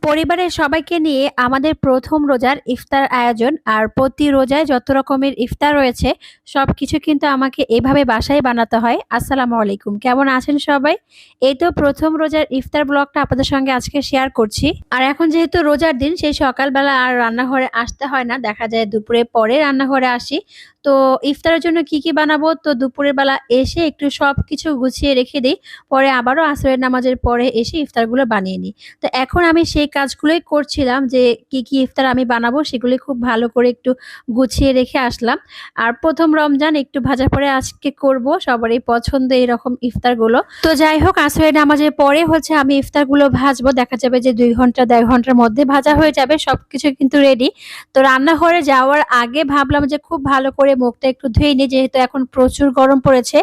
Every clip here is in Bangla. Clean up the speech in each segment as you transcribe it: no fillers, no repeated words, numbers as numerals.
পরিবারের সবাইকে নিয়ে আমাদের প্রথম রোজার ইফতার আয়োজন আর প্রতি রোজায় যত রকমের ইফতার রয়েছে সবকিছু কিন্তু আমাকে এভাবে বাসায় বানাতে হয়। আসসালামু আলাইকুম, কেমন আছেন সবাই? এই তো প্রথম রোজার ইফতার ব্লগটা আপনাদের সঙ্গে আজকে শেয়ার করছি। আর এখন যেহেতু রোজার দিন, সেই সকালবেলা আর রান্নাঘরে আসতে হয় না, দেখা যায় দুপুরে পরে রান্নাঘরে আসি। তো ইফতারের জন্য কি কি বানাবো, তো দুপুরের বেলা এসে একটু সবকিছু গুছিয়ে রেখে দিই, পরে আবারও আসরের নামাজের পরে এসে ইফতারগুলো বানিয়ে নিই। তো এখন আমি সেই কাজগুলোই করছিলাম যে কি, কি ইফতার আমি বানাবো সেগুলি খুব ভালো করে একটু গুছিয়ে রেখে আসলাম। আর ১ম রমজান একটু ভাজা পোড়া আজকে করব। সবারই পছন্দ এরকম ইফতারগুলো। তো যাই হোক, আসরের নামাজের পরে হচ্ছে আমি ইফতারগুলো ভাজবো। দেখা যাবে যে ২ ঘন্টা ১.৫ ঘন্টার মধ্যে ভাজা হয়ে যাবে। সবকিছু কিন্তু রেডি। তো রান্নাঘরে যাওয়ার আগে ভাবলাম যে খুব ভালো করে মুখটা একটু ধুয়ে নিই, যেহেতু এখন প্রচুর গরম পড়েছে।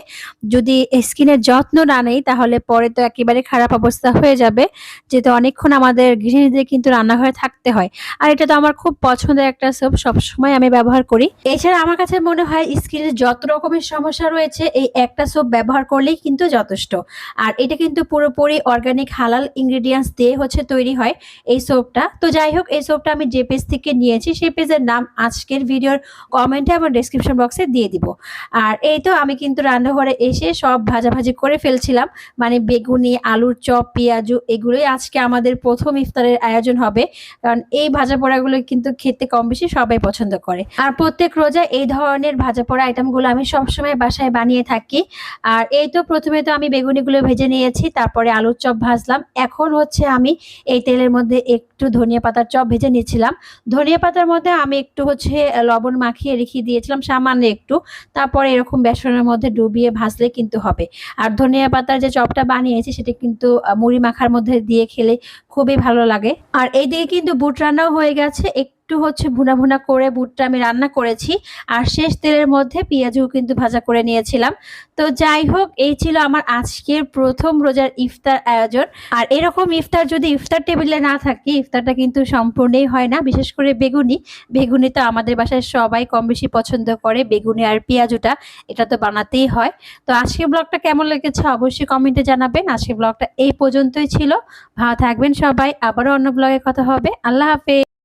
যদি স্কিনের যত্ন না নেই তাহলে পরে তো একেবারে খারাপ অবস্থা হয়ে যাবে। যেহেতু অনেকক্ষণ আমাদের গৃহিণীদের কিন্তু রান্নাঘরে থাকতে হয়। আর এটা তো আমার খুব পছন্দের একটা সোপ, সবসময় আমি ব্যবহার করি। এছাড়া আমার কাছে মনে হয় স্কিনের যত রকমের সমস্যা রয়েছে এই একটা সোপ ব্যবহার করলেই কিন্তু যথেষ্ট। আর এটা কিন্তু পুরোপুরি অর্গানিক হালাল ইনগ্রেডিয়েন্টস দিয়ে হচ্ছে তৈরি হয় এই সোপটা। তো যাই হোক, এই সোপটা আমি যে পেজ থেকে নিয়েছি সেই পেজের নাম আজকের ভিডিওর কমেন্টে এবং ডেসক্রিপশন বক্সে দিয়ে দিব। আর এই তো আমি কিন্তু রান্নাঘরে এসে সব ভাজাভাজি করে ফেলছিলাম। মানে বেগুনি, আলুর চপ, পেঁয়াজু এগুলোই আজকে আমাদের প্রথম ইফতারের আয়োজন হবে। কারণ এই ভাজা পোড়াগুলো কিন্তু খেতে কম বেশি সবাই পছন্দ করে। আর প্রত্যেক রোজায় এই ধরনের ভাজা পোড়া আইটেমগুলো আমি সবসময় বাসায় বানিয়ে থাকি। আর এই তো প্রথমে তো আমি বেগুনিগুলো ভেজে নিয়েছি, তারপরে আলুর চপ ভাজলাম। এখন হচ্ছে আমি এই তেলের মধ্যে একটু ধনিয়া পাতার চপ ভেজে নিয়েছিলাম। ধনিয়া পাতার মধ্যে আমি একটু হচ্ছে লবণ মাখিয়ে রেখে দিয়েছিলাম সামান্য একটু। তারপরে এরকম বেসনের মধ্যে ডুবিয়ে ভাজলে কিন্তু হবে। আর ধনিয়া পাতার যে চপটা বানিয়েছি সেটা কিন্তু মুড়ি মাখার মধ্যে দিয়ে খেলে খুবই ভালো লাগে। আর এইদিকে কিন্তু বুট রান্নাও হয়ে গেছে। একটু হচ্ছে ভুনা ভুনা করে বুটটা আমি রান্না করেছি। আর শেষ তেলের মধ্যে পেঁয়াজও কিন্তু ভাজা করে নিয়েছিলাম। তো যাই হোক, এই ছিল আমার আজকের প্রথম রোজার ইফতার আয়োজন। আর এরকম ইফতার যদি ইফতার টেবিলে না থাকে, ইফতারটা কিন্তু সম্পূর্ণই হয় না। বিশেষ করে বেগুনি, বেগুনি তো আমাদের বাসায় সবাই কম বেশি পছন্দ করে। বেগুনি আর পেঁয়াজুটা এটা তো বানাতেই হয়। তো আজকের ব্লগটা কেমন লেগেছে অবশ্যই কমেন্টে জানাবেন। আজকের ব্লগটা এই পর্যন্তই ছিল। ভালো থাকবেন সবাই, আবারও অন্য ব্লগে কথা হবে। আল্লাহ হাফেজ।